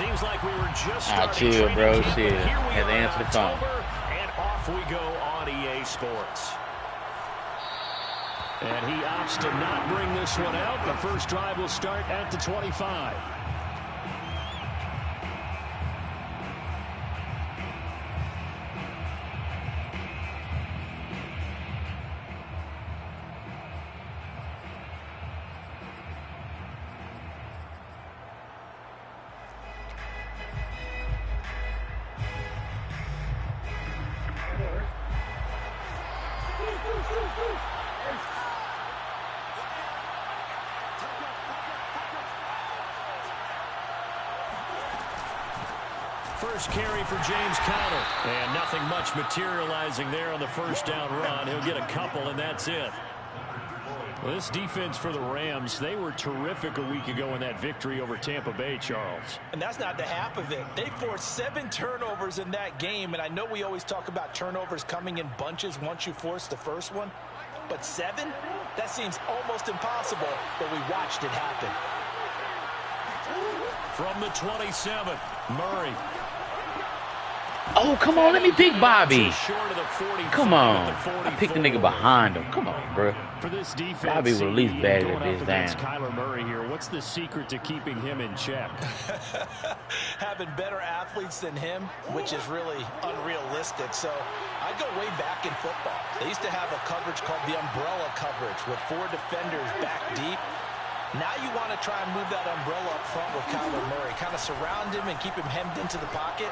Seems like we were just chill, bro. Shit. Had to answer the phone. And off we go on EA Sports. And he opts to not bring this one out. The first drive will start at the 25. First carry for James Conner. And nothing much materializing there on the first down run. He'll get a couple, and that's it. Well, this defense for the Rams, they were terrific a week ago in that victory over Tampa Bay, Charles. And that's not the half of it. They forced 7 turnovers in that game, and I know we always talk about turnovers coming in bunches once you force the first one. But 7? That seems almost impossible, but we watched it happen. From the 27, Murray. Oh, come on. Let me pick Bobby. Come on. I picked the nigga behind him. Come on, bro. For this defense, Bobby will at least bag at this down. Kyler Murray here. What's the secret to keeping him in check? Having better athletes than him, which is really unrealistic. So I go way back in football. They used to have a coverage called the umbrella coverage with 4 defenders back deep. Now you want to try and move that umbrella up front with Kyler Murray. Kind of surround him and keep him hemmed into the pocket.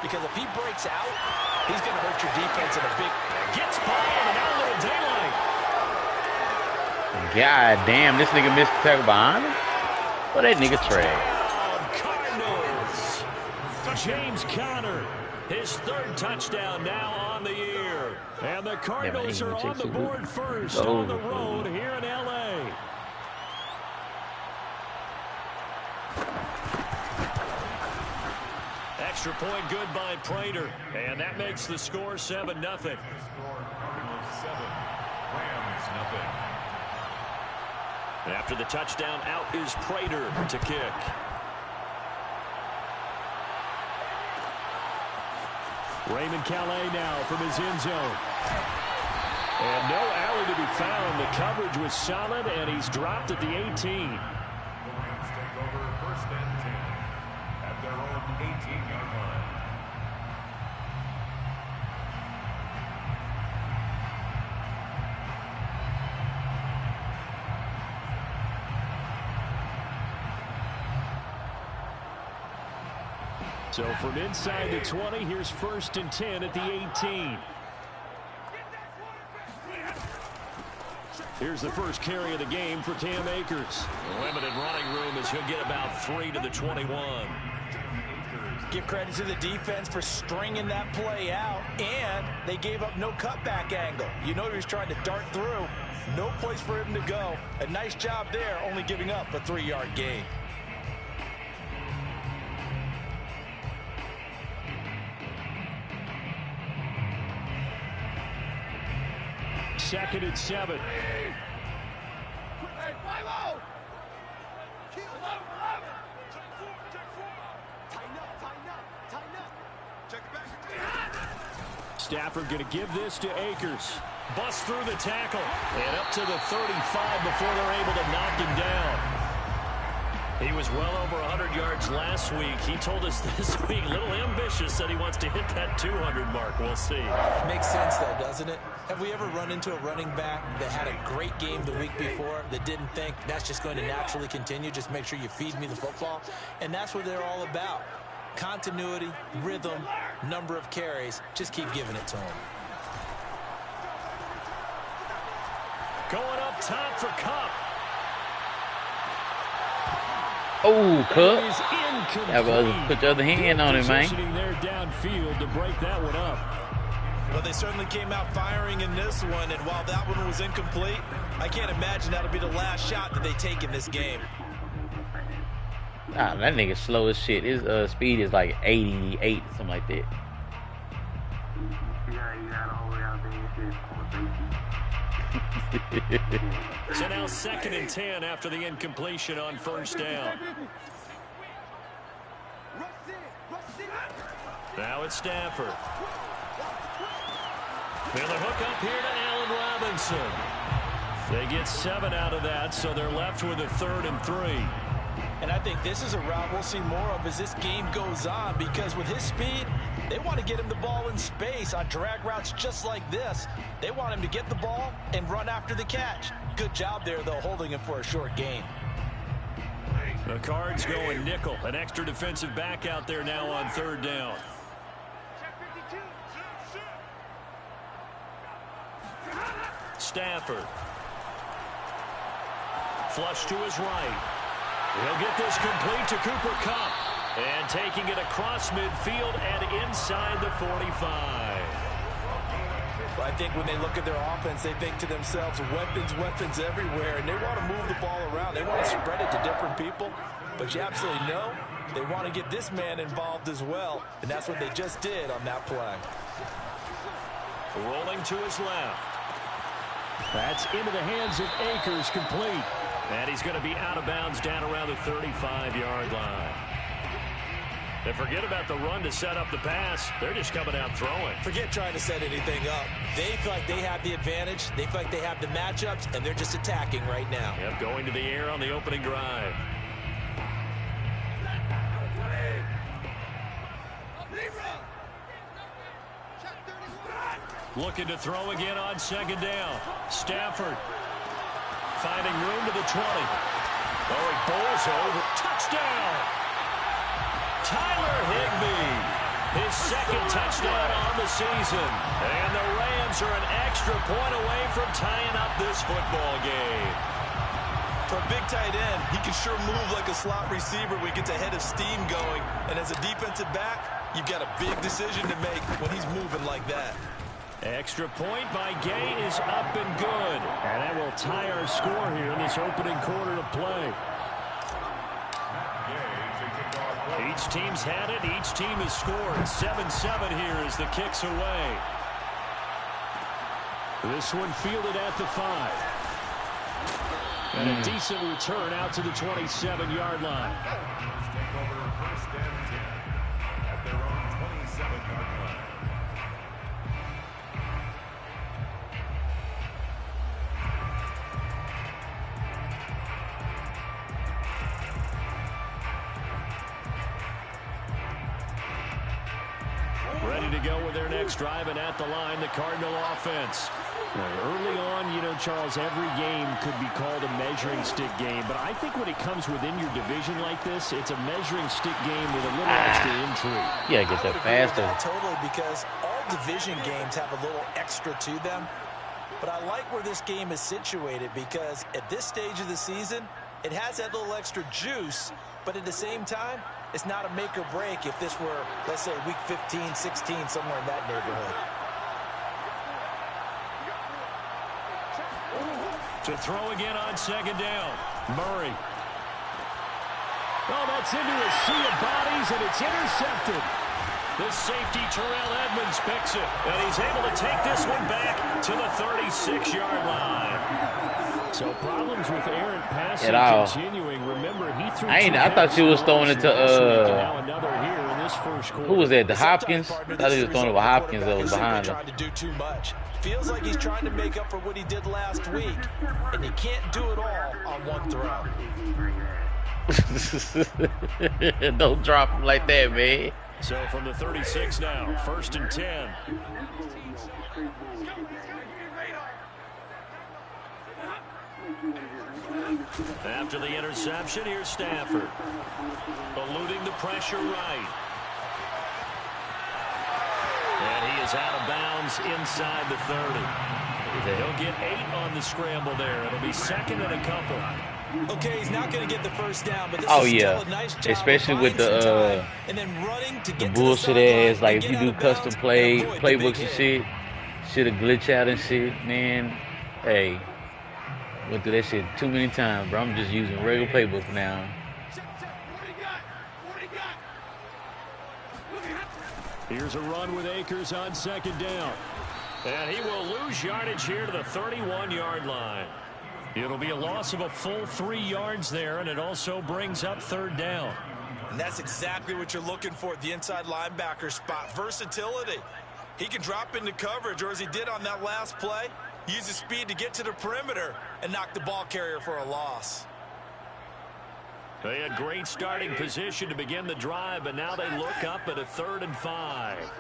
Because if he breaks out, he's going to hurt your defense in a big... Gets by and now a little daylight. God damn, this nigga missed the tackle behind him? Well, that nigga trash. Cardinals. James Conner, his 3rd touchdown now on the year. And the Cardinals are on the board first on the road here in L.A. Extra point good by Prater. And that makes the score 7-0. After the touchdown, out is Prater to kick. Raymond Calais now from his end zone. And no alley to be found. The coverage was solid, and he's dropped at the 18. Take over 1st and 10 at their own 18-yard line. So from inside the 20, here's 1st and 10 at the 18. Here's the first carry of the game for Cam Akers. Limited running room as he'll get about 3 to the 21. Give credit to the defense for stringing that play out, and they gave up no cutback angle. You know he was trying to dart through. No place for him to go. A nice job there, only giving up a 3-yard gain. Second and 7. Stafford going to give this to Akers. Bust through the tackle. And up to the 35 before they're able to knock him down. He was well over 100 yards last week. He told us this week, a little ambitious, said he wants to hit that 200 mark. We'll see. Makes sense, though, doesn't it? Have we ever run into a running back that had a great game the week before that didn't think that's just going to naturally continue? Just make sure you feed me the football. And that's what they're all about. Continuity, rhythm, number of carries. Just keep giving it to him. Going up top for Kupp. Oh, Kupp. That was put the other hand on him, man. Positioning there downfield to break that one up. Well, they certainly came out firing in this one, and while that one was incomplete, I can't imagine that'll be the last shot that they take in this game. Ah, that nigga slow as shit. His speed is like 88, something like that. So now 2nd and 10 after the incompletion on 1st down. Now it's Stafford. And the hook up here to Allen Robinson. They get 7 out of that, so they're left with a 3rd and 3. And I think this is a route we'll see more of as this game goes on, because with his speed, they want to get him the ball in space on drag routes just like this. They want him to get the ball and run after the catch. Good job there, though, holding him for a short gain. The Cards going nickel. An extra defensive back out there now on 3rd down. Stafford. Flush to his right. He'll get this complete to Cooper Kupp. And taking it across midfield and inside the 45. Well, I think when they look at their offense, they think to themselves, weapons, weapons everywhere. And they want to move the ball around. They want to spread it to different people. But you absolutely know they want to get this man involved as well. And that's what they just did on that play. Rolling to his left. That's into the hands of Akers, complete. And he's going to be out of bounds down around the 35-yard line. And forget about the run to set up the pass. They're just coming out throwing. Forget trying to set anything up. They feel like they have the advantage. They feel like they have the matchups, and they're just attacking right now. Yep, going to the air on the opening drive. Looking to throw again on 2nd down. Stafford finding room to the 20. Oh, he bowls over. Touchdown! Tyler Higbee, his 2nd touchdown on the season. And the Rams are an extra point away from tying up this football game. For a big tight end, he can sure move like a slot receiver when he gets a head of steam going. And as a defensive back, you've got a big decision to make when he's moving like that. Extra point by Gay is up and good. And that will tie our score here in this opening quarter of play. Each team's had it. Each team has scored. 7-7 here as the kick's away. This one fielded at the 5. And a decent return out to the 27-yard line. Take over 1st and 10 at their own 27-yard line. Ready to go with their next drive, and at the line, the Cardinal offense. Early on, you know, Charles, every game could be called a measuring stick game, but I think when it comes within your division like this, it's a measuring stick game with a little extra intrigue. Yeah, get that faster. Totally, because all division games have a little extra to them. But I like where this game is situated, because at this stage of the season, it has that little extra juice, but at the same time, it's not a make or break if this were, let's say, week 15, 16, somewhere in that neighborhood. To throw again on 2nd down. Murray. Oh, that's into a sea of bodies, and it's intercepted. The safety, Terrell Edmonds, picks it. And he's able to take this one back to the 36-yard line. So problems with errant passing continuing. Remember, he threw I thought she was throwing it to another here in this first quarter. who was that? The Hopkins? I thought he was throwing it with Hopkins that was behind him. Trying to do too much. Feels like he's trying to make up for what he did last week, and he can't do it all on one throw. Don't drop him like that, man. So from the 36 now, 1st and 10. After the interception, here's Stafford. Eluding the pressure right. And he is out of bounds inside the 30. He'll get 8 on the scramble there. It'll be 2nd and a couple. Okay, he's not going to get the first down, but this is still a nice job, especially with the bullshit ass, like if you do custom playbooks and shit'll glitch out and shit, man. Hey, went through that shit too many times, bro. I'm just using regular playbook now. Here's a run with Akers on 2nd down. And he will lose yardage here to the 31-yard line. It'll be a loss of a full 3 yards there, and it also brings up 3rd down. And that's exactly what you're looking for at the inside linebacker spot. Versatility. He can drop into coverage, or as he did on that last play, use his speed to get to the perimeter and knock the ball carrier for a loss. They had great starting position to begin the drive, but now they look up at a 3rd and 5.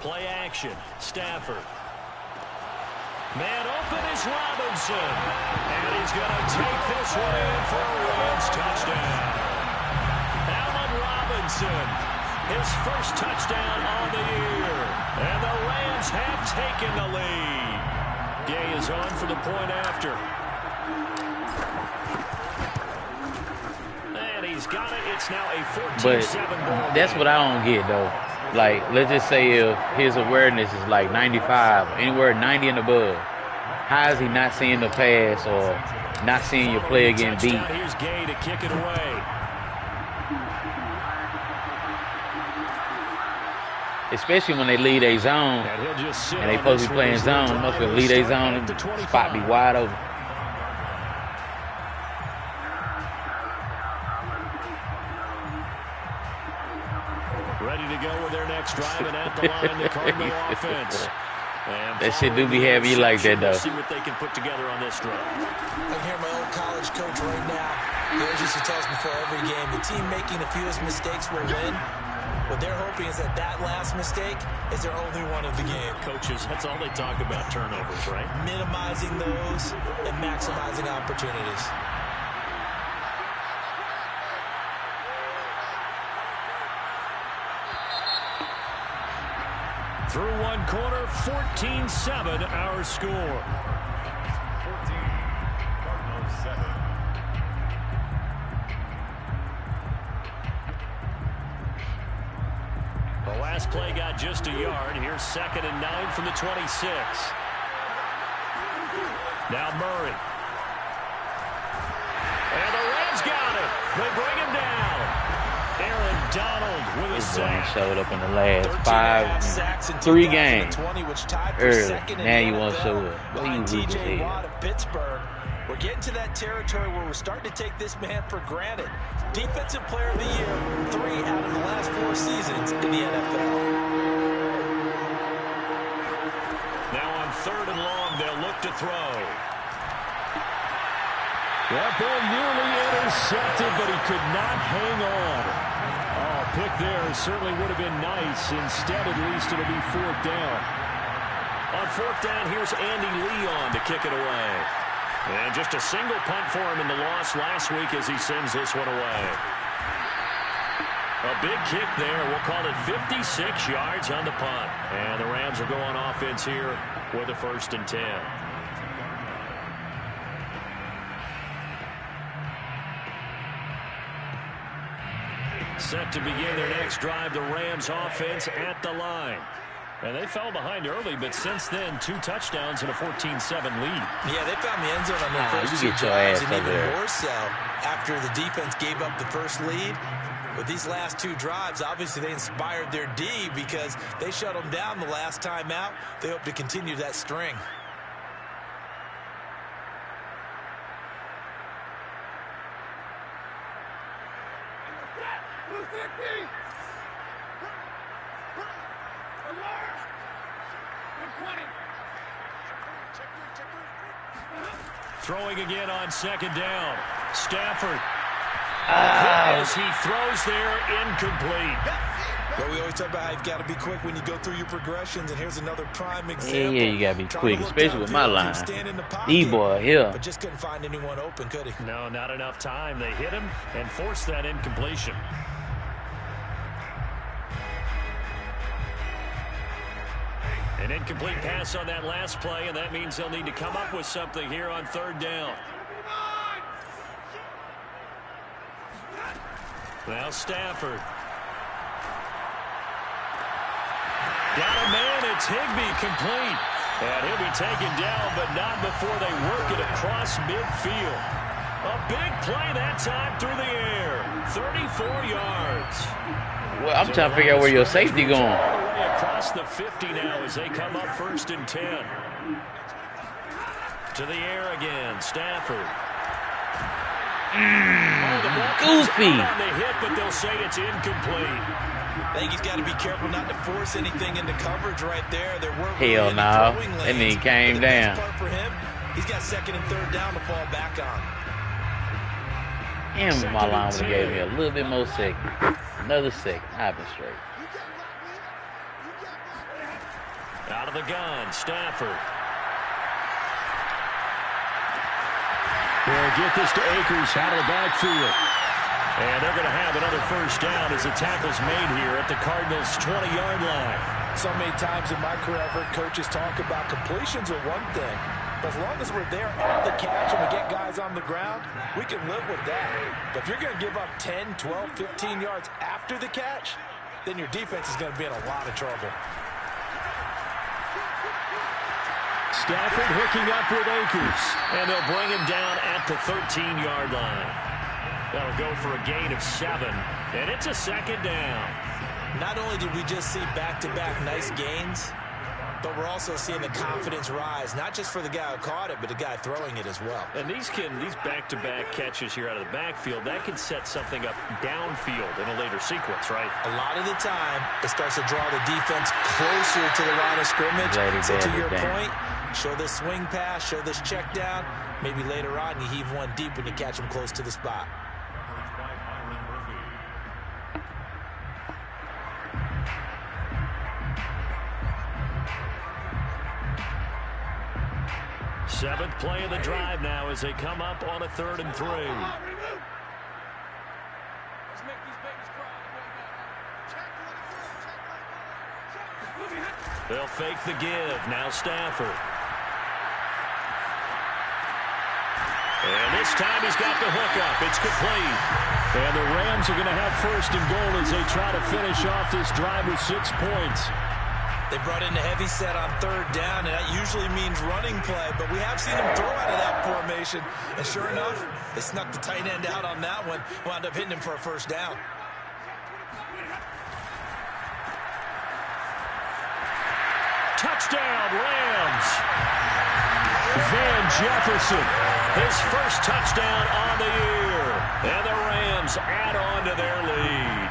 Play action. Stafford. Man open is Robinson. And he's going to take this one in for a Rams touchdown. Allen Robinson, his first touchdown on the year. And the Rams have taken the lead. Gay is on for the point after. And he's got it. It's now a 14-7 ball. That's what I don't get, though. Like, let's just say if his awareness is like 95, anywhere 90 and above, how is he not seeing the pass or not seeing your player getting beat? Here's Gay to kick it away. Especially when they lead a zone and they supposed to be playing zone. Must be lead a zone and the spot be wide open. Ready to go with their next drive, and at the line, the Cardinal offense. That shit do be heavy like that, though. See what they can put together on this drive. I can hear my old college coach right now. He always used to tell us before every game, the team making the fewest mistakes will win. What they're hoping is that that last mistake is their only one of the game. Coaches, that's all they talk about, turnovers, right? Minimizing those and maximizing opportunities. Through one quarter, 14-7, our score. 14, Cardinals 7. The last play got just a yard. Here's 2nd and 9 from the 26. Now Murray. And the Reds got it. They bring him down. Aaron Donald with a sack. Showed up in the last 3 games. Early. Now you want to show up. What are you TJ Watt of Pittsburgh. We're getting to that territory where we're starting to take this man for granted. Defensive Player of the Year, 3 out of the last 4 seasons in the NFL. Now on 3rd and long, they'll look to throw. That ball nearly intercepted, but he could not hang on. Oh, pick there certainly would have been nice. Instead, at least, it'll be 4th down. On 4th down, here's Andy Leon to kick it away. And just a single punt for him in the loss last week as he sends this one away. A big kick there. We'll call it 56 yards on the punt. And the Rams will go on offense here with a 1st and 10. Set to begin their next drive, the Rams offense at the line. And they fell behind early, but since then, 2 touchdowns and a 14-7 lead. Yeah, they found the end zone on their first 2 drives, and even more so after the defense gave up the first lead. With these last 2 drives, obviously they inspired their D because they shut them down the last time out. They hope to continue that string. Throwing again on 2nd down. Stafford. As he throws there, incomplete. Well, we always talk about how you've got to be quick when you go through your progressions, and here's another prime example. Yeah, you got to be quick, especially with my line. D-boy here. But just couldn't find anyone open, could he? No, not enough time. They hit him and forced that incompletion. An incomplete pass on that last play, and that means they'll need to come up with something here on 3rd down. Now Stafford. Got a man, it's Higbee, complete. And he'll be taken down, but not before they work it across midfield. A big play that time through the air. 34 yards. Well, I'm trying to figure out where your safety going. All the way across the 50 now as they come up 1st and 10. To the air again, Stafford. Goofy. On the hit, but they'll say it's incomplete. I think he's got to be careful not to force anything into coverage right there. There weren't Hell no. And then he came down. For him, he's got second and third down to fall back on. And my line would have gave me a little bit more second. Another second. I've been straight. Out of the gun, Stafford. They'll get this to Akers out of the backfield. And they're going to have another first down as the tackle's made here at the Cardinals' 20-yard line. So many times in my career I've heard coaches talk about completions are one thing. But as long as we're there at the catch and we get guys on the ground, we can live with that. But if you're going to give up 10, 12, 15 yards after the catch, then your defense is going to be in a lot of trouble. Stafford hooking up with Akers. And they'll bring him down at the 13-yard line. That'll go for a gain of 7. And it's a second down. Not only did we just see back-to-back nice gains, but we're also seeing the confidence rise, not just for the guy who caught it, but the guy throwing it as well. And these back-to-back catches here out of the backfield, that can set something up downfield in a later sequence, right? A lot of the time, it starts to draw the defense closer to the line of scrimmage. So to your point, show this swing pass, show this check down. Maybe later on you heave one deep when you catch him close to the spot. Seventh play of the drive now as they come up on a 3rd and 3. They'll fake the give. Now Stafford. And this time he's got the hook up. It's complete. And the Rams are going to have 1st and goal as they try to finish off this drive with 6 points. They brought in a heavy set on 3rd down, and that usually means running play, but we have seen them throw out of that formation. And sure enough, they snuck the tight end out on that one, wound up hitting him for a 1st down. Touchdown, Rams. Van Jefferson, his 1st touchdown on the year. And the Rams add on to their lead.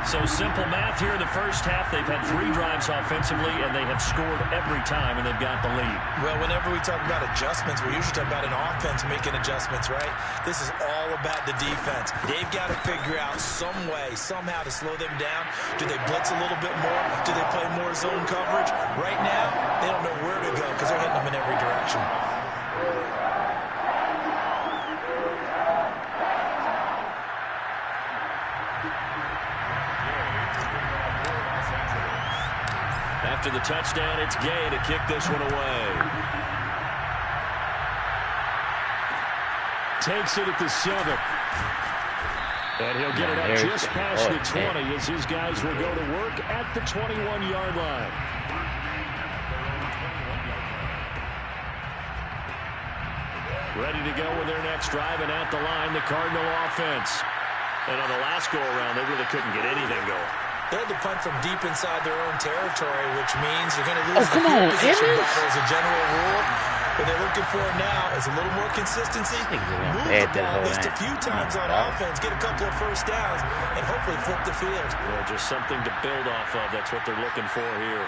So simple math here in the first half. They've had 3 drives offensively, and they have scored every time, and they've got the lead. Well, whenever we talk about adjustments, we usually talk about an offense making adjustments, right? This is all about the defense. They've got to figure out some way, somehow to slow them down. Do they blitz a little bit more? Do they play more zone coverage? Right now, they don't know where to go because they're hitting them in every direction. After the touchdown, it's Gay to kick this one away. Takes it at the 7. And he'll get it up just past the 20 as his guys will go to work at the 21-yard line. Ready to go with their next drive, and at the line, the Cardinal offense. And on the last go-around, they really couldn't get anything going. They had to punt from deep inside their own territory, which means you're going to lose the field position battle as a general rule. What they're looking for now is a little more consistency. Move the ball at least a few times on offense, get a couple of 1st downs, and hopefully flip the field. Well, just something to build off of. That's what they're looking for here.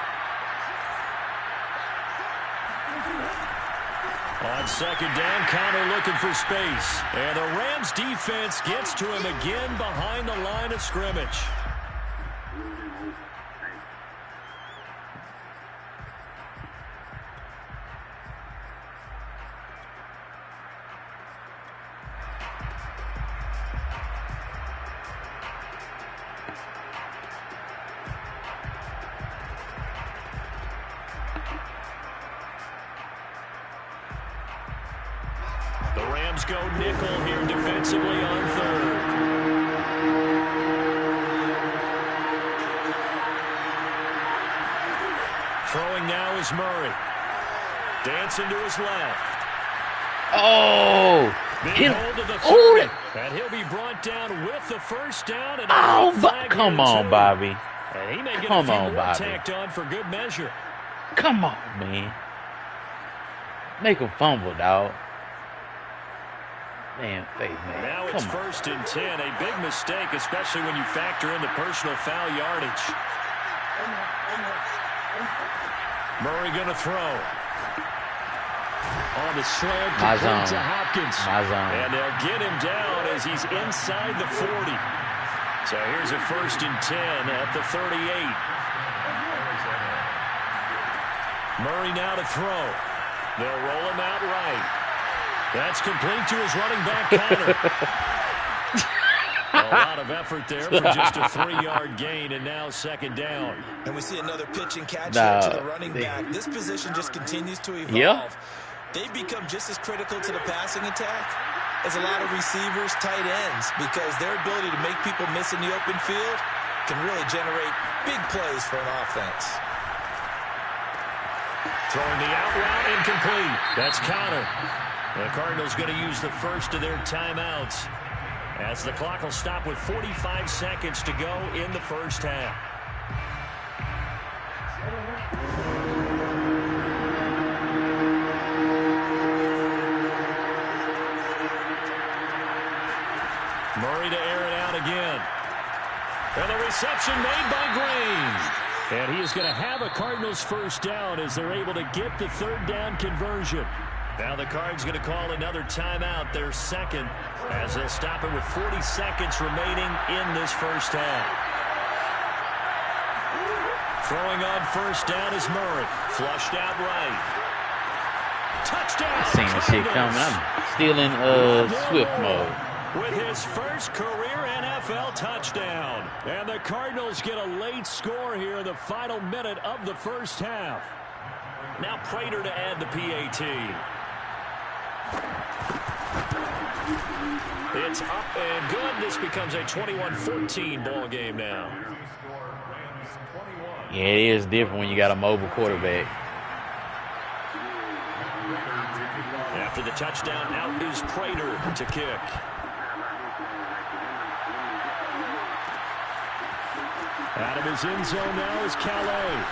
On 2nd down, Connor looking for space. And the Rams defense gets to him again behind the line of scrimmage. The Rams go nickel here defensively on 3rd. Throwing now is Murray. Dancing to his left. Oh! Big hold of the 30. And he'll be brought down with the 1st down. And come on, Bobby. And he may get a few more tacked on for good measure. Come on, man. Make him fumble, dog. Damn faith, man. Now it's 1st and 10. A big mistake, especially when you factor in the personal foul yardage. Murray going to throw. On the slant, complete to Hopkins. And they'll get him down as he's inside the 40. So here's a 1st and 10 at the 38. Murray now to throw. They'll roll him out right. That's complete to his running back, Connor. A lot of effort there for just a 3-yard gain, and now 2nd down. And we see another pitch and catch there to the running back. This position just continues to evolve. Yep. They become just as critical to the passing attack as a lot of receivers, tight ends, because their ability to make people miss in the open field can really generate big plays for an offense. Throwing the out route, incomplete. That's Connor. The Cardinals going to use the first of their timeouts as the clock will stop with 45 seconds to go in the first half. Murray to air it out again. And the reception made by Green. And he is going to have a Cardinals first down as they're able to get the 3rd down conversion. Now the Cards going to call another timeout, their 2nd, as they'll stop it with 40 seconds remaining in this first half. Throwing on 1st down is Murray. Flushed out right. Touchdown! I seen this shit coming. I'm still in Swift mode. With his first career NFL touchdown. And the Cardinals get a late score here in the final minute of the first half. Now Prater to add the PAT. It's up and good. This becomes a 21-14 ball game now. Yeah, it is different when you got a mobile quarterback. After the touchdown, out is Prater to kick. Out of his end zone now is Calais.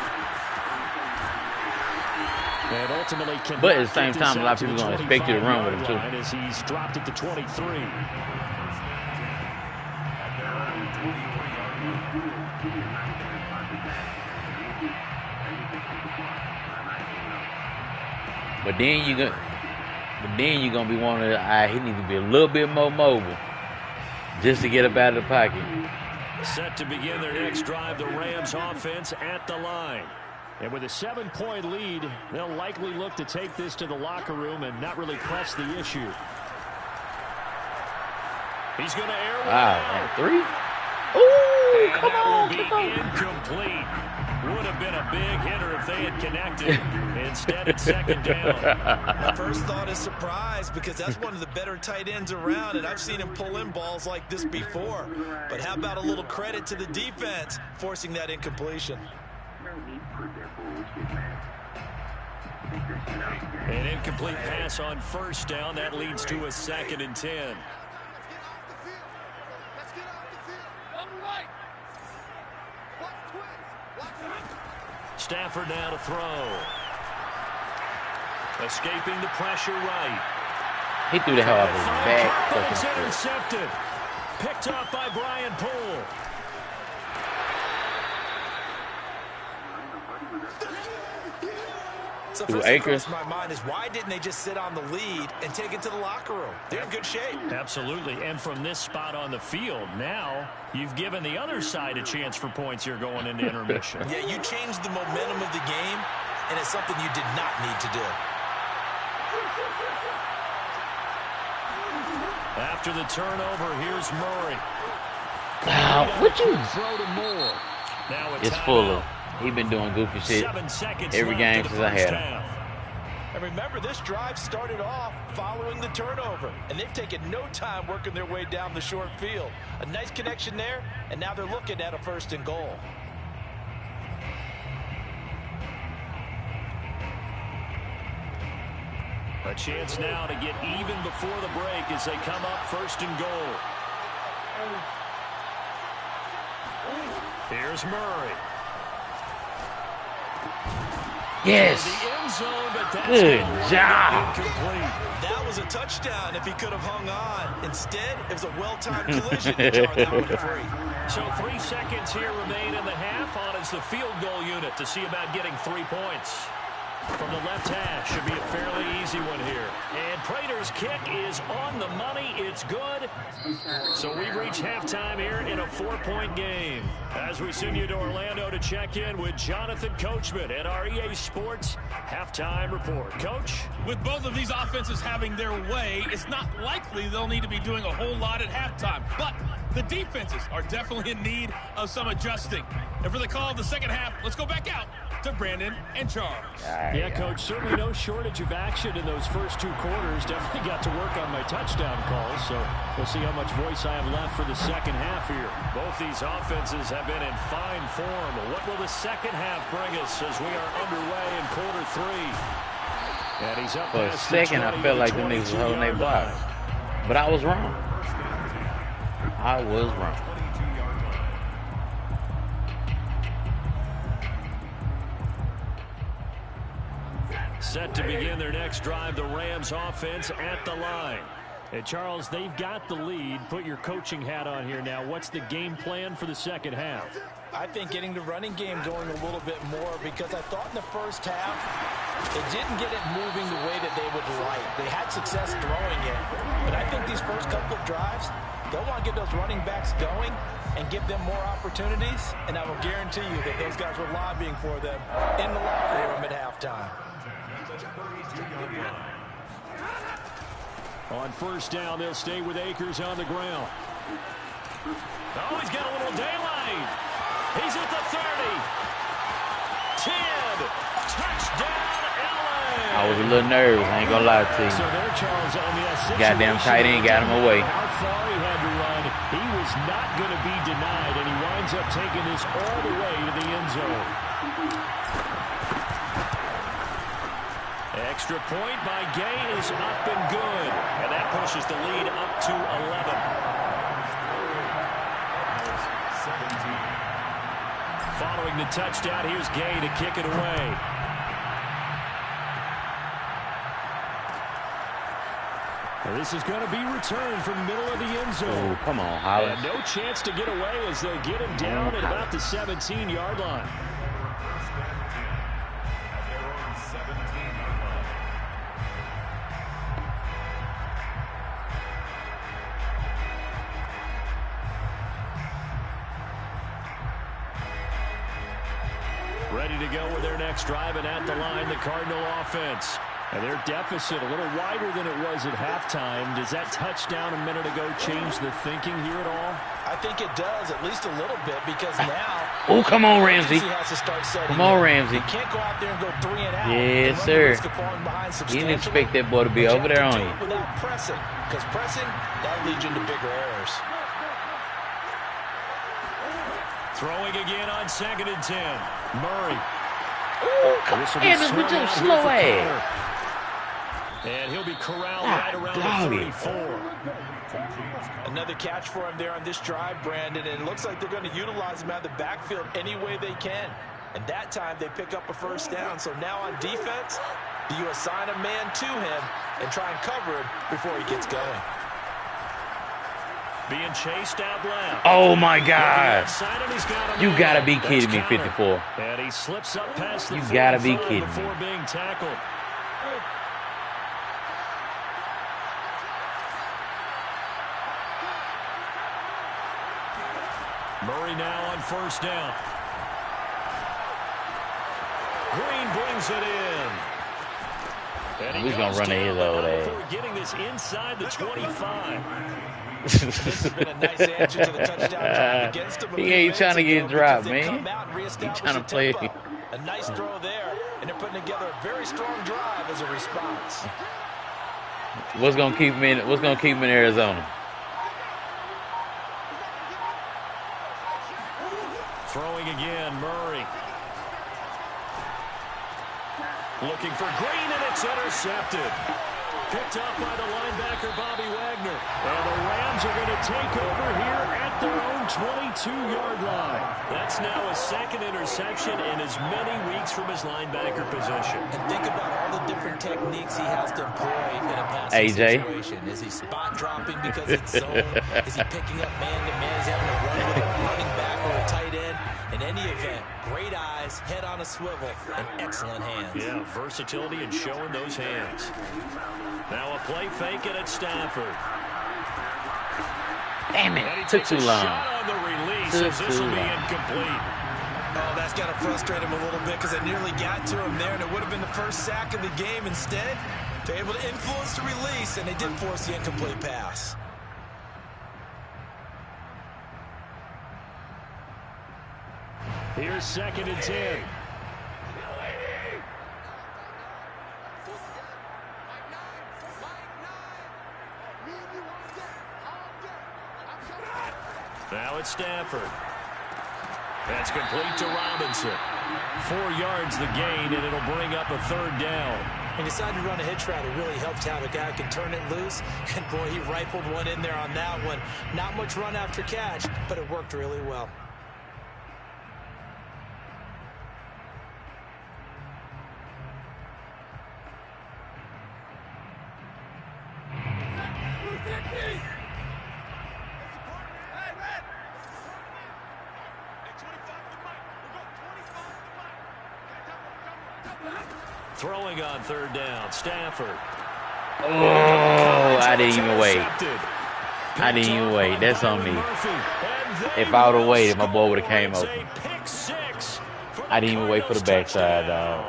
And ultimately, but at the same time, a lot of people are going to expect you to run with him, too. As he's dropped it to 23. But then you're gonna be wanting to. He needs to be a little bit more mobile, just to get up out of the pocket. Set to begin their next drive, the Rams offense at the line. And with a 7-point lead, they'll likely look to take this to the locker room and not really press the issue. He's going to air one out. 3? Ooh, and come on, that will be incomplete. Would have been a big hitter if they had connected. Instead, it's 2nd down. My first thought is surprise, because that's one of the better tight ends around, and I've seen him pull in balls like this before. But how about a little credit to the defense forcing that incompletion? An incomplete pass on 1st down. That leads to a 2nd and 10. Stafford now to throw. Escaping the pressure right. He threw the hell out of his back. It's intercepted. Picked off by Brian Poole. So first thing across my mind is, why didn't they just sit on the lead and take it to the locker room? They're in good shape. Absolutely. And from this spot on the field, now you've given the other side a chance for points here going into intermission. Yeah, you changed the momentum of the game, and it's something you did not need to do. After the turnover, here's Murray. What you? Throw to Moore. Now it's Fuller. He's been doing goofy shit every game since I had him. And remember, this drive started off following the turnover, and they've taken no time working their way down the short field. A nice connection there, and now they're looking at a 1st and goal. A chance now to get even before the break as they come up 1st and goal. Here's Murray. Yes. Good job. That was a touchdown if he could have hung on. Instead, it was a well-timed collision to jar that one free. So 3 seconds here remain in the half. On is the field goal unit to see about getting 3 points. From the left hash, should be a fairly easy one here. And Prater's kick is on the money. It's good. So we've reached halftime here in a 4-point game. As we send you to Orlando to check in with Jonathan Coachman at our EA Sports Halftime Report. Coach? With both of these offenses having their way, it's not likely they'll need to be doing a whole lot at halftime. But the defenses are definitely in need of some adjusting. And for the call of the second half, let's go back out to Brandon and Charles. Yeah, Coach, certainly no shortage of action in those first 2 quarters. Definitely got to work on my touchdown calls, so we'll see how much voice I have left for the second half here. Both these offenses have been in fine form. What will the second half bring us as we are underway in quarter 3? And he's up for a second, I felt like the niggas were holding their block. But I was wrong. I was wrong. Set to begin their next drive, the Rams offense at the line. And Charles, they've got the lead. Put your coaching hat on here now. What's the game plan for the second half? I think getting the running game going a little bit more, because I thought in the first half they didn't get it moving the way that they would like. They had success throwing it, but I think these first couple of drives, they'll want to get those running backs going and give them more opportunities, and I will guarantee you that those guys were lobbying for them in the locker room at halftime. On first down, they'll stay with Akers on the ground. Oh, he's got a little daylight. He's at the 30. 10. Touchdown, LA. I was a little nervous. I ain't gonna lie to you. So there, Charles, I mean, goddamn tight end got him away. How far he had to run, he was not going to be denied, and he winds up taking this all the way to the end zone. Extra point by Gay is up and good. And that pushes the lead up to 11. Following the touchdown, here's Gay to kick it away. And this is going to be returned from the middle of the end zone. Oh, come on, Hollis. And no chance to get away as they'll get him down at about the 17-yard line. Ready to go with their next drive, and at the line, the Cardinal offense. And their deficit a little wider than it was at halftime. Does that touchdown a minute ago change the thinking here at all? I think it does, at least a little bit, because now... Oh, come on, Ramsey. Has to start setting come on, Ramsey. You can't go out there and go 3 and out. Yes, sir. You didn't expect that boy to be over there on you. Without pressing, because pressing, that'll lead you into bigger errors. Throwing again on 2nd and 10. Murray. Ooh, Evans with your slow ass. And he'll be corralled right around the 34. Another catch for him there on this drive, Brandon, and it looks like they're going to utilize him out of the backfield any way they can. And that time they pick up a first down. So now on defense, do you assign a man to him and try and cover him before he gets going? Being chased out left. Oh, my God. You got to be kidding me, 54. And he slips up past the you got to be kidding before me. being tackled. Murray now on first down. Green brings it in. And he's going to run his old ass. Getting this inside the 25. This has been a nice answer to the touchdown drive against him. He ain't trying to get dropped, man. He's trying to play. A nice throw there, and they're putting together a very strong drive as a response. What's gonna keep him in? What's gonna keep him in Arizona? Throwing again, Murray. Looking for Green, and it's intercepted. picked up by the linebacker, Bobby Wagner. And the Rams are going to take over here at their own 22-yard line. That's now a second interception in as many weeks from his linebacker position. And think about all the different techniques he has to employ in a passing situation. Is he spot dropping because it's zone? Is he picking up man-to-man? Is he having to run with a running back or a tight end? In any event, great eyes, head on a swivel, and excellent hands. Yeah, versatility and showing those hands. Now a play fake it at Stafford. Damn it, took too long. Shot on the release as this will be incomplete. Oh, that's got to frustrate him a little bit because they nearly got to him there, and it would have been the first sack of the game. Instead, they're able to influence the release, and they did force the incomplete pass. Here's 2nd and 10. Now it's Stafford. That's complete to Robinson. 4 yards the gain, and it'll bring up a 3rd down. And decided to run a hitch route. It really helped have a guy who can turn it loose. And, boy, he rifled one in there on that one. Not much run after catch, but it worked really well. Throwing on 3rd down, Stafford. Oh, I didn't even wait. I didn't even wait. That's on me. If I would have waited, my ball would have came open. I didn't even wait for the backside, dog.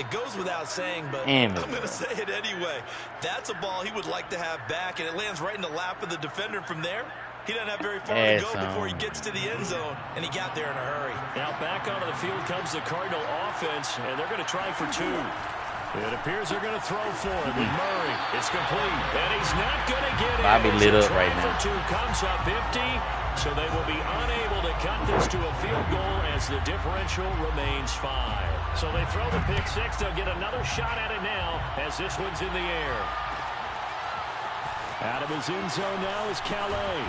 It goes without saying, but Damn it. I'm going to say it anyway. That's a ball he would like to have back, and it lands right in the lap of the defender from there. He doesn't have very far to go before he gets to the end zone, and he got there in a hurry. Now back onto the field comes the Cardinal offense, and they're going to try for 2. It appears they're going to throw for it with Murray. It's complete, and he's not going to get it. Bobby lit up right now. 2 comes up empty, so they will be unable to cut this to a field goal as the differential remains 5. So they throw the pick 6. They'll get another shot at it now as this one's in the air. Out of his end zone now is Calais.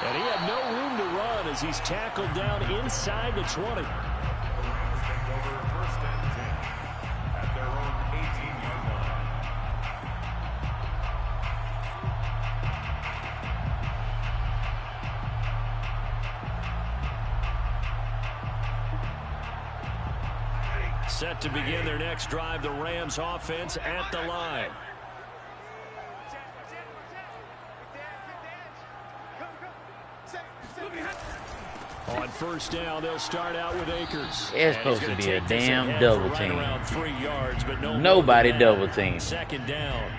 And he had no room to run as he's tackled down inside the 20. At their own 18-yard line. Set to begin their next drive, the Rams offense at the line. On 1st down, they'll start out with Akers. It's supposed to be a damn double team. Around 3 yards, but nobody double team. 2nd down.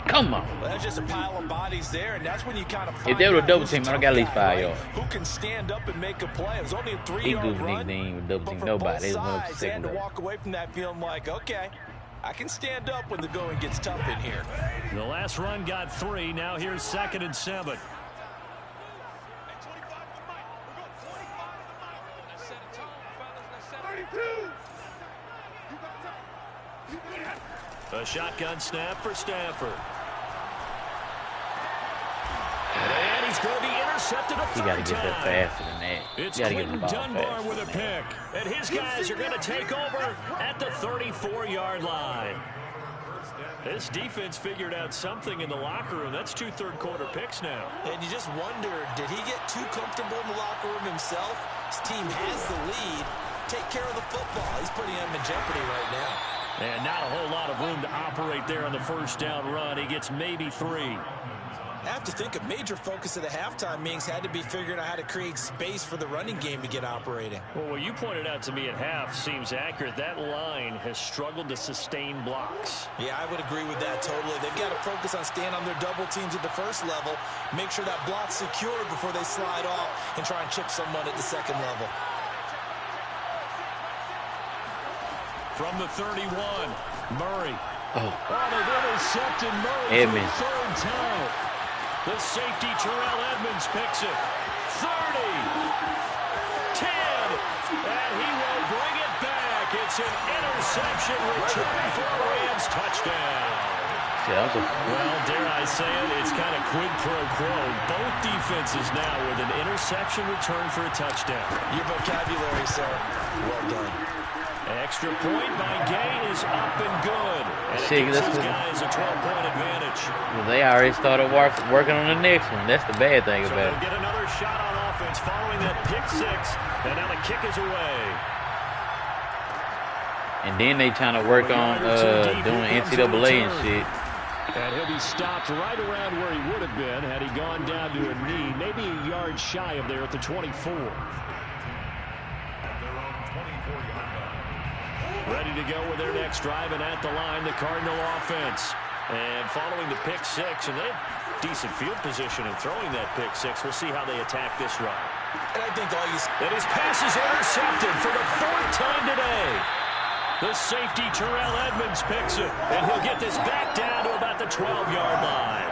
Come on. Well, that's just a pile of bodies there, and that's when you kind of find if they were a double team, I got at least 5 yards. Who can stand up and make a play? It was only a 3-yard run. He with double team. But Nobody. both sides, they had to walk away from that feeling like, okay, I can stand up when the going gets tough in here. The last run got 3. Now here's 2nd and 7. A shotgun snap for Stafford. And he's going to be intercepted a 3rd time. You got to get that faster than that. It's you got to get Clinton the ball Dunbar faster with a pick. And his guys are going to take over at the 34-yard line. This defense figured out something in the locker room. That's 2 third-quarter picks now. And you just wonder, did he get too comfortable in the locker room himself? His team has the lead. Take care of the football. He's putting him in jeopardy right now. And not a whole lot of room to operate there on the 1st down run. He gets maybe 3. I have to think a major focus of the halftime meetings had to be figuring out how to create space for the running game to get operating. Well, what you pointed out to me at half seems accurate. That line has struggled to sustain blocks. Yeah, I would agree with that totally. They've got to focus on staying on their double teams at the 1st level, make sure that block's secured before they slide off and try and chip someone at the 2nd level. From the 31, Murray. Oh, they've intercepted Murray for the 3rd time. The safety, Terrell Edmonds, picks it. 30, 10, and he will bring it back. It's an interception return for a Rams touchdown. Well, dare I say it, it's kind of quid pro quo. Both defenses now with an interception return for a touchdown. Your vocabulary, sir. Well done. Extra point by Gay is up and good. And it gives his guys a 12-point advantage. Well, they already started working on the next one. That's the bad thing about it. They'll get another shot on offense following that pick six. And now the kick is away. And then they trying to work on doing NCAA and shit. And he'll be stopped right around where he would have been had he gone down to a knee, maybe a yard shy of there at the 24. Ready to go with their next drive, and at the line, the Cardinal offense. And following the pick six, and they have decent field position in throwing that pick six. We'll see how they attack this run. And I think all you... And his pass is intercepted for the 4th time today. The safety, Terrell Edmonds, picks it, and he'll get this back down to about the 12-yard line.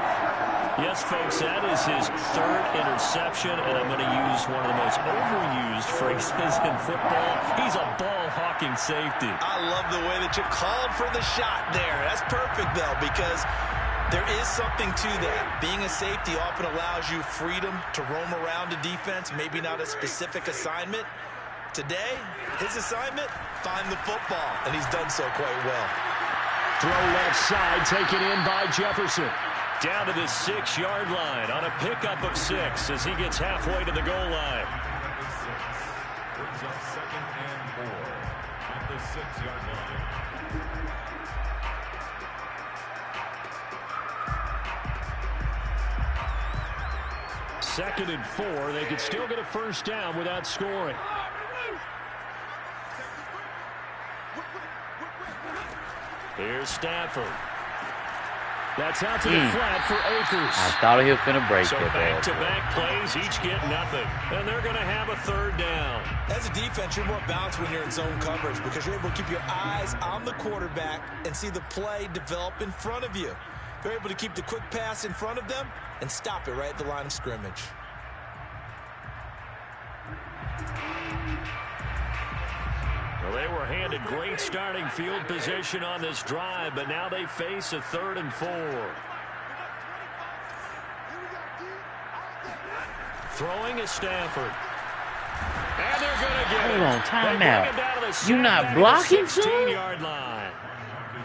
Yes, folks, that is his 3rd interception, and I'm going to use one of the most overused phrases in football. He's a ball-hawking safety. I love the way that you called for the shot there. That's perfect, though, because there is something to that. Being a safety often allows you freedom to roam around a defense, maybe not a specific assignment. Today, his assignment, find the football, and he's done so quite well. Throw left side, taken in by Jefferson. Down to the 6-yard line on a pickup of 6 as he gets halfway to the goal line. Brings up 2nd and 4 at the 6-yard line. 2nd and 4. They could still get a first down without scoring. Here's Stafford. That's out to the flat for Akers. I thought he was going to break so that. Back-to-back plays, each get nothing. And they're going to have a 3rd down. As a defense, you're more balanced when you're in zone coverage because you're able to keep your eyes on the quarterback and see the play develop in front of you. They're able to keep the quick pass in front of them and stop it right at the line of scrimmage. Well, they were handed great starting field position on this drive, but now they face a 3rd and 4. Throwing is Stafford. And they're going to get it. Hold on, timeout. You not blocking, son? 16-yard line.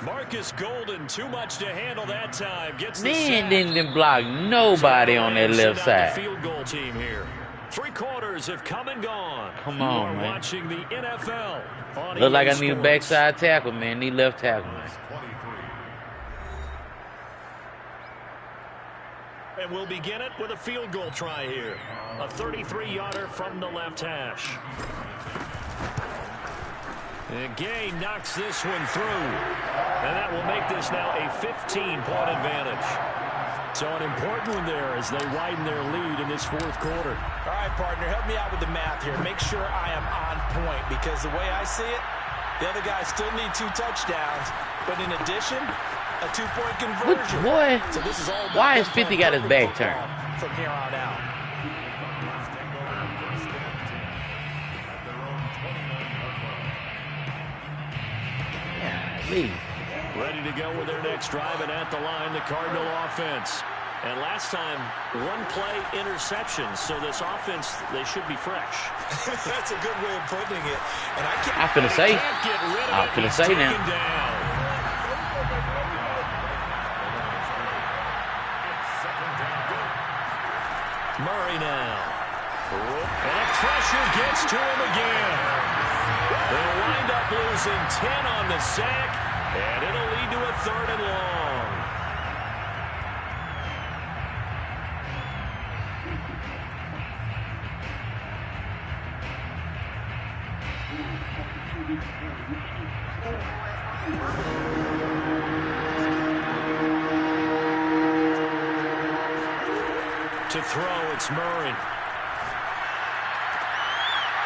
Marcus Golden, too much to handle that time. Gets the sack. Man didn't block nobody on that left side. The field goal team here. 3 quarters have come and gone. Come on, man. Watching the NFL. Look like I need a backside tackle, man. Need left tackle, man. And we'll begin it with a field goal try here. A 33-yarder from the left hash. And Gay knocks this one through. And that will make this now a 15-point advantage. So an important one there as they widen their lead in this 4th quarter. All right, partner, help me out with the math here. Make sure I am on point because the way I see it, the other guys still need 2 touchdowns. But in addition, a 2-point conversion. Boy, so this is all why has 50 got his back turned? From here on out. Yeah, leave. Ready to go with their next drive, and at the line, the Cardinal offense. And last time, 1-play interception, so this offense, they should be fresh. That's a good way of putting it. And I'm going to say now. Murray now. And pressure gets to him again. They'll wind up losing 10 on the sack, and it'll lead to a 3rd and long. To throw, it's Murray.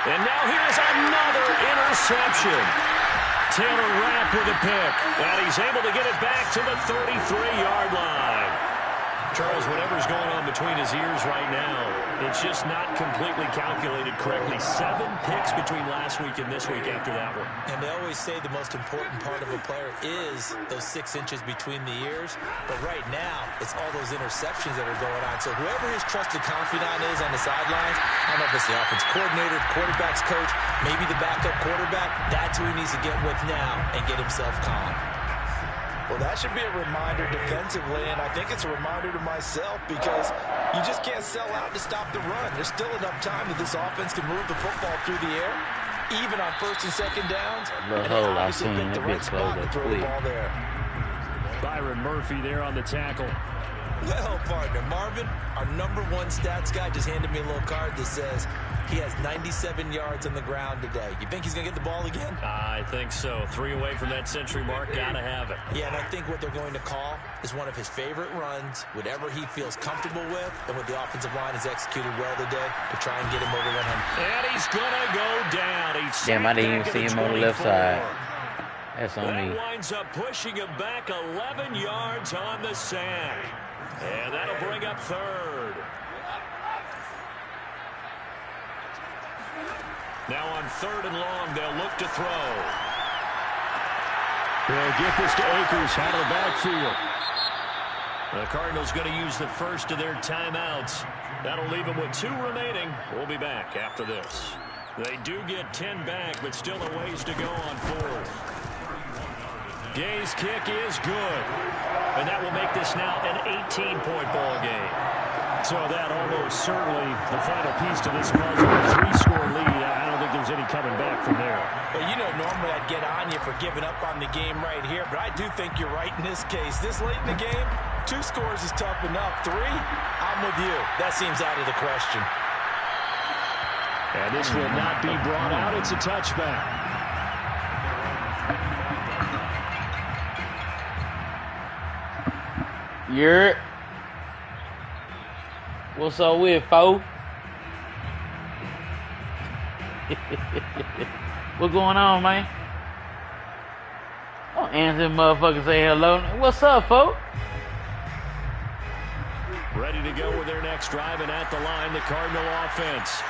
And now here's another interception. Taylor Rapp with a pick. And he's able to get it back to the 33-yard line. Charles, whatever's going on between his ears right now, it's just not completely calculated correctly. 7 picks between last week and this week after that one. And they always say the most important part of a player is those 6 inches between the ears. But right now, it's all those interceptions that are going on. So whoever his trusted confidant is on the sidelines, I don't know if it's the offense coordinator, the quarterback's coach, maybe the backup quarterback, that's who he needs to get with now and get himself calm. Well, that should be a reminder defensively, and I think it's a reminder to myself because you just can't sell out to stop the run. There's still enough time that this offense can move the football through the air, even on 1st and 2nd downs. The hole I seen a bit closer to throw the ball there. Byron Murphy there on the tackle. Well, partner, Marvin, our #1 stats guy just handed me a little card that says he has 97 yards on the ground today. You think he's going to get the ball again? I think so. 3 away from that century mark. Got to have it. Yeah, and I think what they're going to call is one of his favorite runs, whatever he feels comfortable with, and what the offensive line has executed well today to try and get him over 100. And he's going to go down. Damn, I didn't even see him on the left side. That's on me. That winds up pushing him back 11 yards on the sack. And that'll bring up 3rd. Now on 3rd and long, they'll look to throw. They'll get this to Akers out of the backfield. The Cardinals going to use the first of their timeouts. That'll leave them with 2 remaining. We'll be back after this. They do get 10 back, but still a ways to go on 4th. Gay's kick is good. And that will make this now an 18-point ball game. So that almost certainly the final piece to this puzzle. A 3-score lead. I don't think there's any coming back from there. Well, you know, normally I'd get on you for giving up on the game right here, but I do think you're right in this case. This late in the game, 2 scores is tough enough. 3, I'm with you. That seems out of the question. And this will not be brought out. It's a touchback. You're. What's up with, fo? What going on, man? Don't answer motherfucker, say hello. What's up, fo? Ready to go with their next drive, and at the line, the Cardinal offense.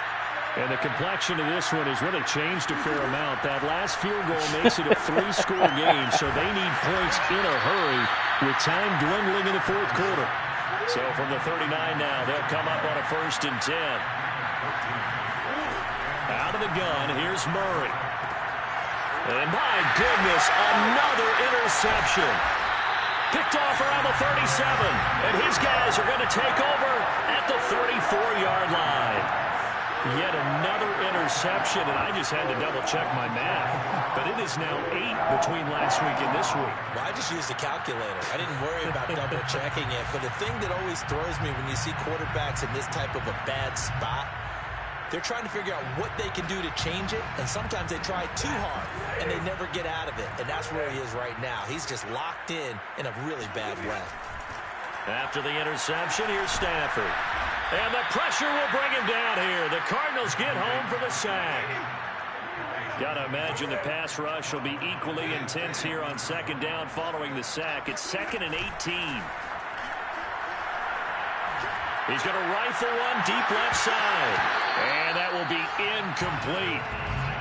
And the complexion of this one has really changed a fair amount. That last field goal makes it a 3-score game, so they need points in a hurry with time dwindling in the 4th quarter. So from the 39 now, they'll come up on a 1st and 10. Out of the gun, here's Murray. And my goodness, another interception. Picked off around the 37, and his guys are going to take over at the 34-yard line. Yet another interception, and I just had to double-check my math. But it is now 8 between last week and this week. Well, I just used a calculator. I didn't worry about double-checking it. But the thing that always throws me when you see quarterbacks in this type of a bad spot, they're trying to figure out what they can do to change it, and sometimes they try too hard, and they never get out of it. And that's where he is right now. He's just locked in a really bad way. After the interception, here's Stafford. And the pressure will bring him down here. The Cardinals get home for the sack. Got to imagine the pass rush will be equally intense here on 2nd down following the sack. It's 2nd and 18. He's going to rifle one deep left side. And that will be incomplete.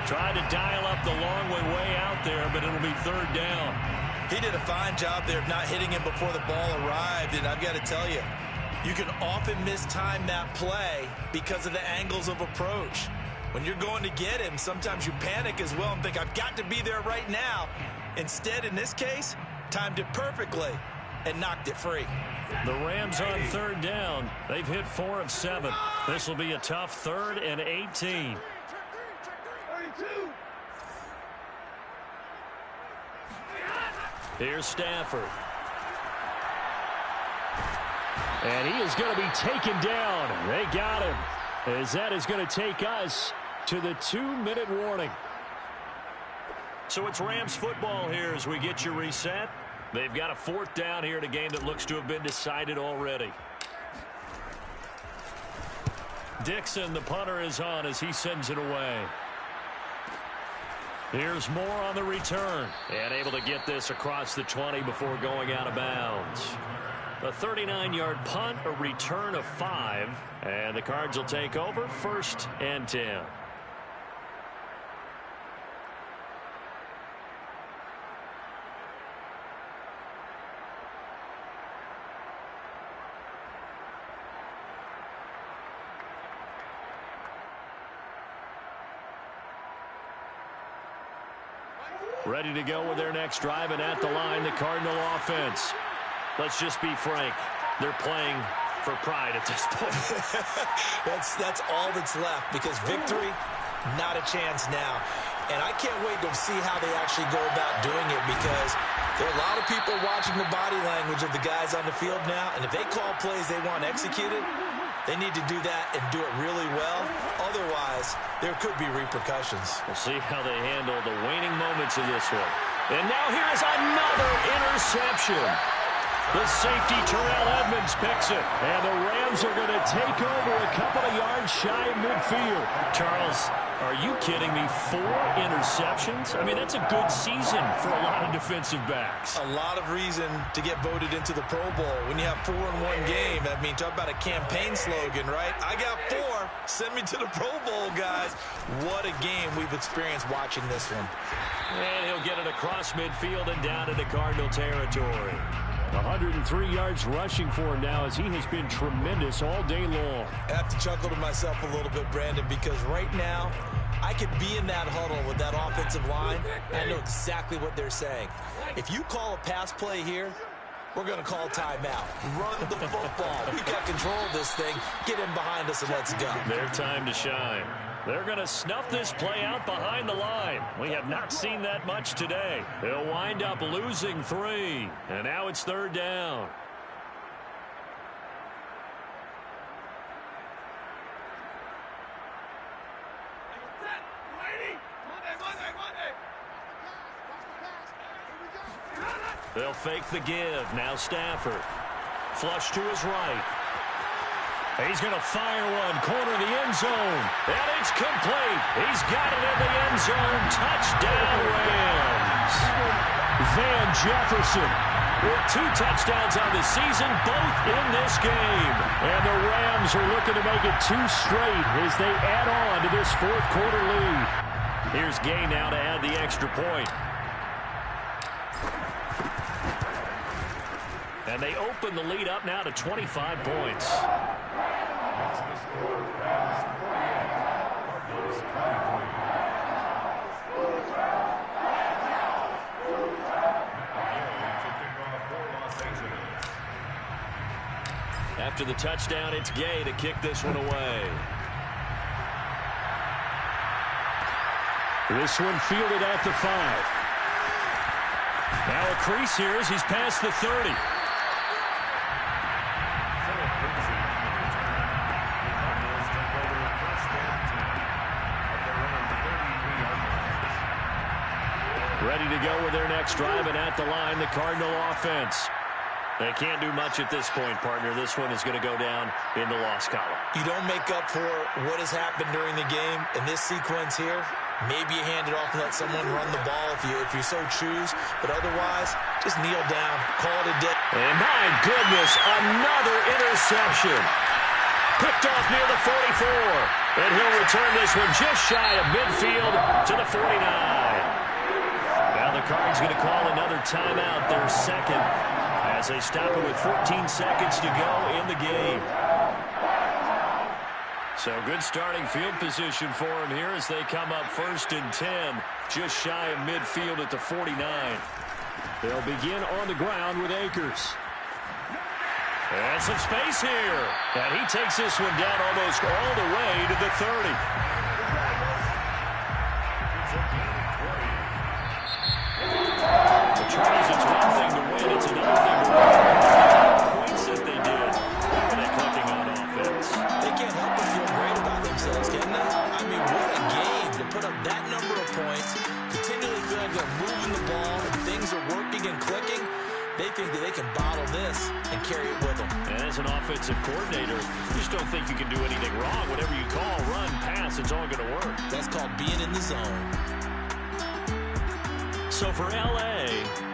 Tried to dial up the long way out there, but it'll be 3rd down. He did a fine job there of not hitting him before the ball arrived, and I've got to tell you, you can often mistime that play because of the angles of approach. When you're going to get him, sometimes you panic as well and think, I've got to be there right now. Instead, in this case, timed it perfectly and knocked it free. The Rams on 3rd down. They've hit 4 of 7. This will be a tough 3rd and 18. Here's Stafford. And he is going to be taken down. They got him. As that is going to take us to the 2-minute warning. So it's Rams football here as we get you reset. They've got a 4th down here in a game that looks to have been decided already. Dixon, the punter, is on as he sends it away. Here's Moore on the return. And able to get this across the 20 before going out of bounds. A 39-yard punt, a return of 5. And the Cards will take over 1st and 10. Ready to go with their next drive, and at the line, the Cardinal offense. Let's just be frank. They're playing for pride at this point. that's all that's left, because victory, not a chance now. And I can't wait to see how they actually go about doing it, because there are a lot of people watching the body language of the guys on the field now, and if they call plays they want executed, they need to do that and do it really well. Otherwise, there could be repercussions. We'll see how they handle the waning moments of this one. And now here's another interception. The safety, Terrell Edmonds, picks it. And the Rams are going to take over a couple of yards shy of midfield. Charles, are you kidding me? 4 interceptions? I mean, that's a good season for a lot of defensive backs. A lot of reason to get voted into the Pro Bowl. When you have 4 in one game, I mean, talk about a campaign slogan, right? I got 4. Send me to the Pro Bowl, guys. What a game we've experienced watching this one. And he'll get it across midfield and down into Cardinal territory. 103 yards rushing for him now, as he has been tremendous all day long. I have to chuckle to myself a little bit, Brandon, because right now I could be in that huddle with that offensive line. I know exactly what they're saying. If you call a pass play here, we're going to call timeout. Run the football. We've got control of this thing. Get in behind us and let's go. Their time to shine. They're going to snuff this play out behind the line. We have not seen that much today. They'll wind up losing 3. And now it's 3rd down. They'll fake the give. Now Stafford. Flush to his right. He's going to fire one, corner of the end zone, and it's complete. He's got it in the end zone. Touchdown, Rams. Van Jefferson with 2 touchdowns on the season, both in this game. And the Rams are looking to make it 2 straight as they add on to this 4th quarter lead. Here's Gay now to add the extra point. And they open the lead up now to 25 points. After the touchdown, it's Gay to kick this one away. This one fielded at the 5. Now a crease here as he's past the 30. Ready to go with their next drive, and at the line, the Cardinal offense. They can't do much at this point, partner. This one is going to go down in the loss column. You don't make up for what has happened during the game in this sequence here. Maybe you hand it off and let someone run the ball if you so choose. But otherwise, just kneel down, call it a day. And my goodness, another interception. Picked off near the 44. And he'll return this one just shy of midfield to the 49. Now the Cards going to call another timeout, their second, as they stop it with 14 seconds to go in the game. So good starting field position for him here as they come up 1st and 10, just shy of midfield at the 49. They'll begin on the ground with Akers. And some space here. And he takes this one down almost all the way to the 30. The Chargers, it's one thing to win, it's another thing to win. The points that they did, look at that clicking on offense. They can't help but feel great about themselves, can they? I mean, what a game to put up that number of points, continually feeling they're moving the ball, and things are working and clicking. They think that they can bottle this and carry it with them. And as an offensive coordinator, you just don't think you can do anything wrong. Whatever you call, run, pass, it's all going to work. That's called being in the zone. So for L.A.,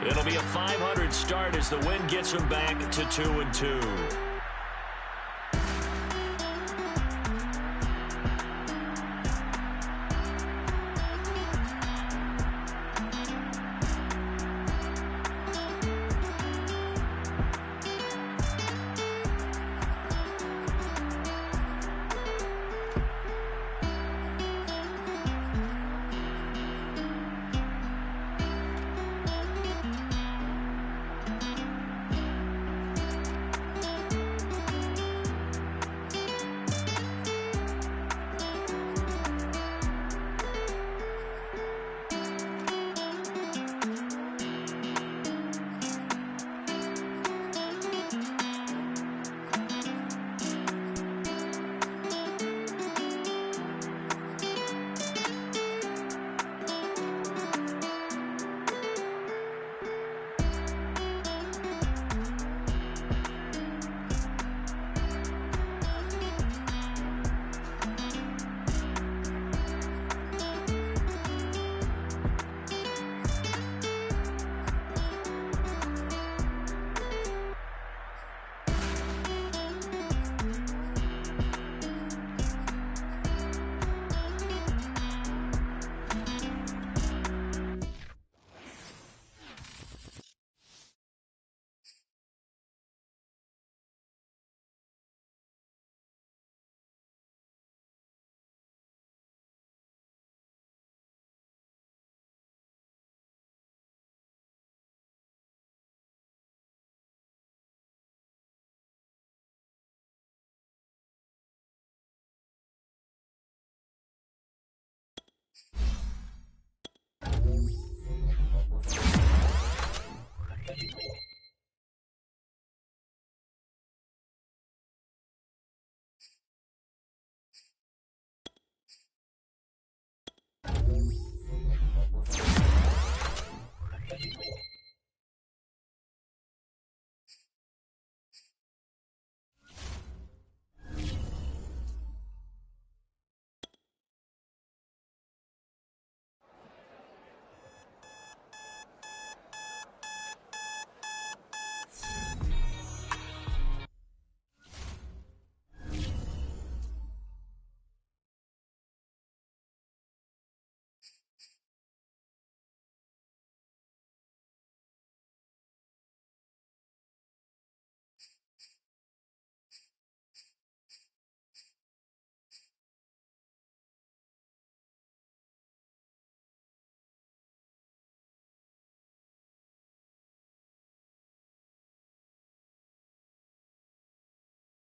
it'll be a 500 start as the win gets them back to 2-2.